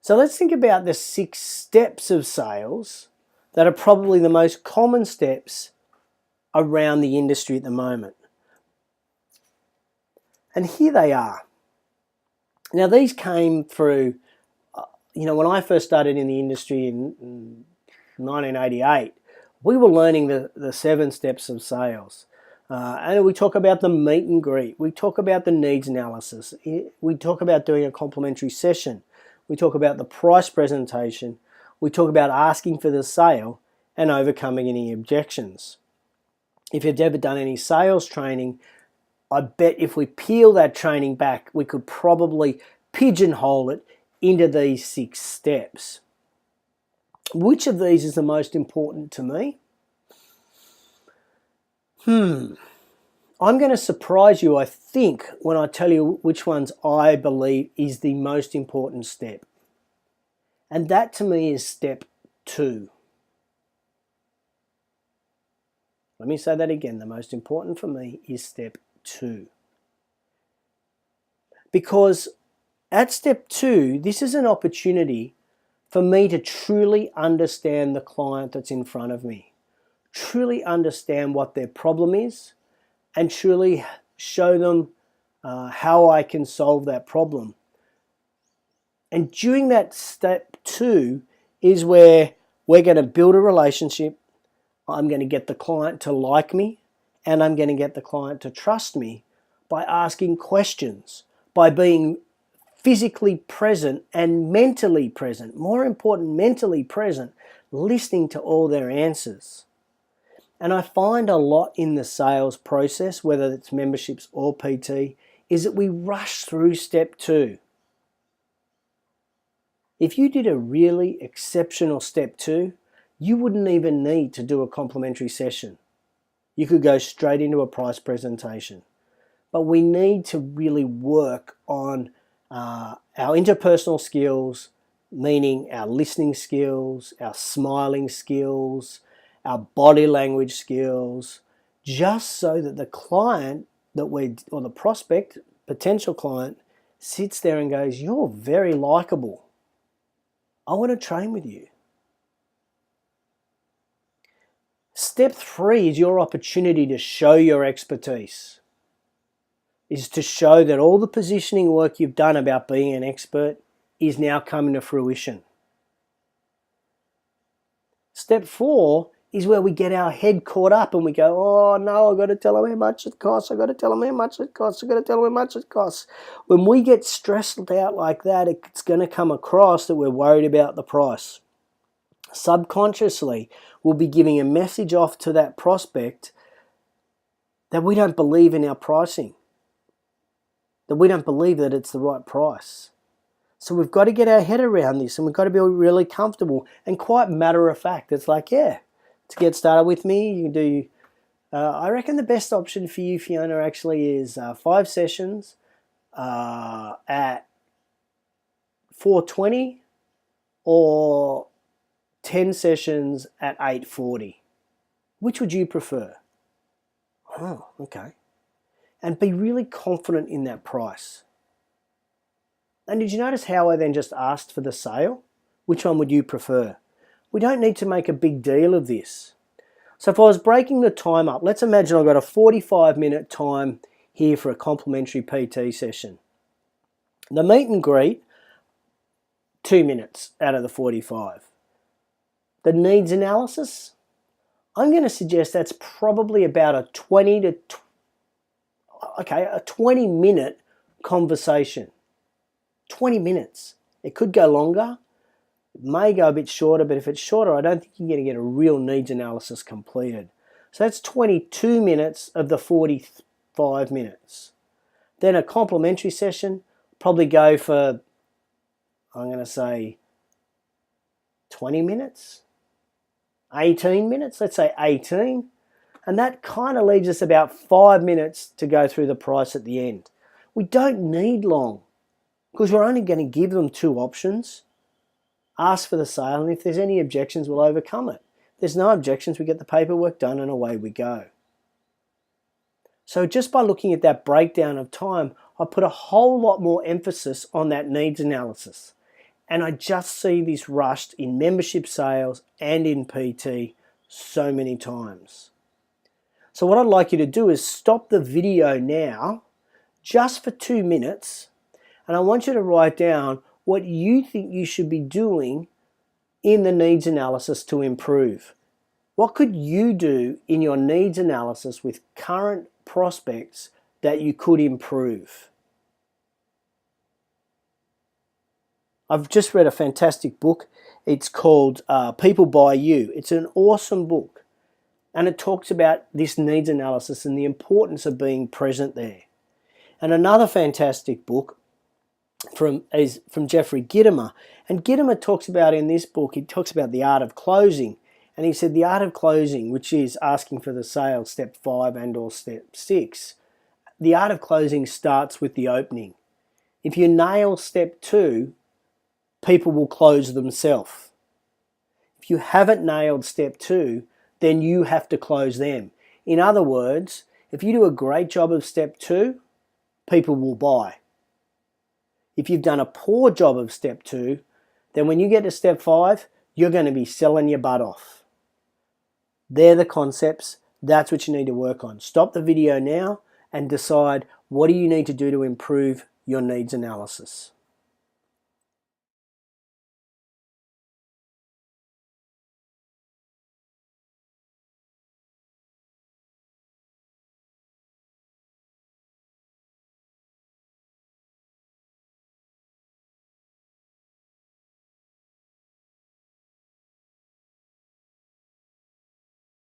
So let's think about the 6 steps of sales that are probably the most common steps around the industry at the moment. And here they are. Now these came through, when I first started in the industry in 1988, we were learning the 7 steps of sales. And we talk about the meet and greet. We talk about the needs analysis. We talk about doing a complimentary session. We talk about the price presentation. We talk about asking for the sale and overcoming any objections. If you've ever done any sales training, I bet if we peel that training back, we could probably pigeonhole it into these 6 steps. Which of these is the most important to me? I'm going to surprise you, I think, when I tell you which ones I believe is the most important step. And that to me is step 2. Let me say that again. The most important for me is step 2. Because at step 2, this is an opportunity for me to truly understand the client that's in front of me. Truly understand what their problem is and truly show them how I can solve that problem. And during that step 2 is where we're going to build a relationship. I'm going to get the client to like me, and I'm going to get the client to trust me by asking questions, by being physically present and mentally present. More important, mentally present, listening to all their answers. And I find a lot in the sales process, whether it's memberships or PT, is that we rush through step 2. If you did a really exceptional step 2, you wouldn't even need to do a complimentary session. You could go straight into a price presentation. But we need to really work on our interpersonal skills, meaning our listening skills, our smiling skills, our body language skills, just so that the client or the prospect, potential client, sits there and goes, "You're very likable. I want to train with you." Step 3 is your opportunity to show your expertise. Is to show that all the positioning work you've done about being an expert is now coming to fruition. Step 4 is where we get our head caught up and we go, "Oh no, I've got to tell them how much it costs, I've got to tell them how much it costs, I've got to tell them how much it costs." When we get stressed out like that, it's going to come across that we're worried about the price. Subconsciously, we'll be giving a message off to that prospect that we don't believe in our pricing, that we don't believe that it's the right price. So we've got to get our head around this, and we've got to be really comfortable and quite matter of fact. It's like, yeah, to get started with me, you can do, I reckon the best option for you, Fiona, actually is 5 sessions at $420 or 10 sessions at $840. Which would you prefer? Oh, okay. And be really confident in that price. And did you notice how I then just asked for the sale? Which one would you prefer? We don't need to make a big deal of this. So if I was breaking the time up, let's imagine I've got a 45-minute time here for a complimentary PT session. The meet and greet, 2 minutes out of the 45. The needs analysis, I'm going to suggest that's probably about a 20-minute conversation. 20 minutes. It could go longer. It may go a bit shorter, but if it's shorter, I don't think you're going to get a real needs analysis completed. So that's 22 minutes of the 45 minutes. Then a complimentary session, probably go for, I'm going to say, 20 minutes, 18 minutes, let's say 18. And that kind of leaves us about 5 minutes to go through the price at the end. We don't need long because we're only going to give them 2 options. Ask for the sale, and if there's any objections, we'll overcome it. If there's no objections, we get the paperwork done and away we go. So just by looking at that breakdown of time, I put a whole lot more emphasis on that needs analysis. And I just see this rushed in membership sales and in PT so many times. So what I'd like you to do is stop the video now, just for 2 minutes, and I want you to write down what you think you should be doing in the needs analysis to improve. What could you do in your needs analysis with current prospects that you could improve? I've just read a fantastic book. It's called People Buy You. It's an awesome book. And it talks about this needs analysis and the importance of being present there. And another fantastic book is from Jeffrey Gitomer. And Gitomer talks about in this book, he talks about the art of closing. And he said the art of closing, which is asking for the sale, step 5 and or step 6, the art of closing starts with the opening. If you nail step 2, people will close themselves. If you haven't nailed step 2, then you have to close them. In other words, if you do a great job of step 2, people will buy. If you've done a poor job of step 2, then when you get to step 5, you're going to be selling your butt off. They're the concepts. That's what you need to work on. Stop the video now and decide what do you need to do to improve your needs analysis.